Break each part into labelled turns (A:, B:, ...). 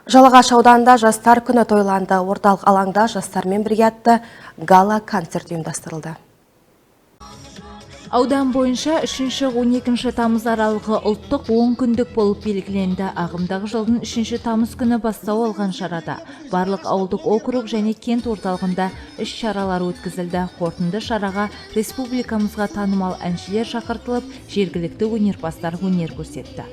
A: Жалағаш ауданында жастар күні тойланды. Орталық алаңда жастармен бірге атты гала-концерт ұйымдастырылды.
B: Аудан бойынша 3-12 тамыз аралығы ұлттық 10 күндік болып белгіленді. Ағымдағы жылдың 3 тамыз күні бастау алған шарада барлық ауылдық округ және кент орталығында іс-шаралар өткізілді. Қорытынды шараға республикамызға танымал әншілер шақыртылып, жергілікті өнерпаздар өнер көрсетті.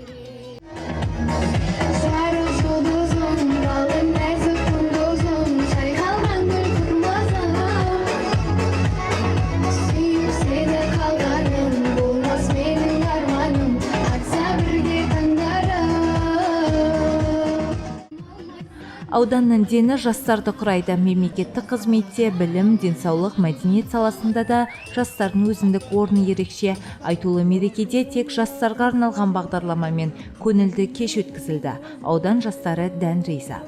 B: Ауданның дені жастарды құрайды. Мемлекеттік қызметте білім, денсаулық, мәдениет саласында да жастардың өзіндік орны ерекше. Айтулы мерекеде тек жастарға арналған бағдарламамен көңілді кеш өткізілді. Аудан жастары дән риза.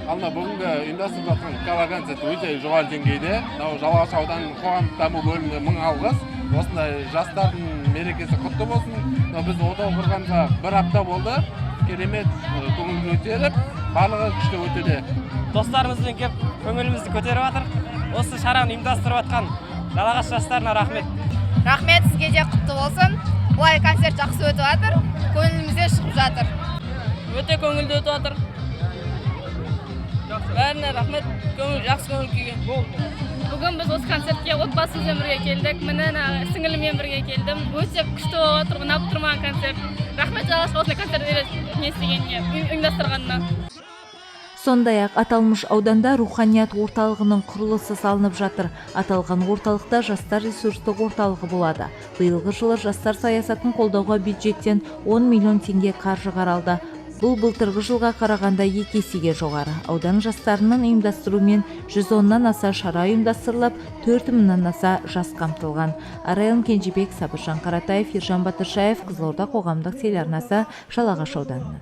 C: Бүгінгі ұйымдастырылып жатқан гала-концерт өте жоғары деңгейде. Жалағаш ауданының қоғамдық даму бөліміне мың алғыс. Осындай жастардың мерекесі құтты болсын. Біз отау құрғанға бір апта болды. Керемет көңіл көтеріп, барлығы күшті өтуде.
D: Достарымызбен кеп көңілімізді көтеріп жатыр. Осы шараны ұйымдастырып жатқан Жалағаш жастарына рахмет.
E: Рахмет, сізге де құтты болсын. Бұлай концерт жақсы өтіп жатыр. Көңілімізде шығып жатыр.
F: Өте көңілді өтіп жатыр. Бәріне рахмет, жақсы көңіл күйге.
G: Бүгін біз осы концертке отбасымызбен бірге келдік. Міне сіңіліммен бірге келдім. Өте күшті болып жатыр, ұнап тұрмаған концерт. Рахмет Жалағашқа осындай концерт ұйымдастырғанына.
B: Сондай-ақ аталмыш ауданда руханият орталығының құрылысы салынып жатыр. Аталған орталықта жастар ресурстық орталығы болады. Биылғы жылы жастар саясатын қолдауға бюджеттен 10 миллион теңге қаржы қаралды. Бұл былтырғы жылға қарағанда 2 есеге жоғары. Аудан жастарының ұйымдастыруымен 110-нан аса шара ұйымдастырылып, 4000-нан аса жас қамтылған. Арайлым Кенжебек, Сабыржан Қаратаев, Ержан Батыршаев, Қызылорда қоғамдық телеарнасы, Жалағаш ауданынан.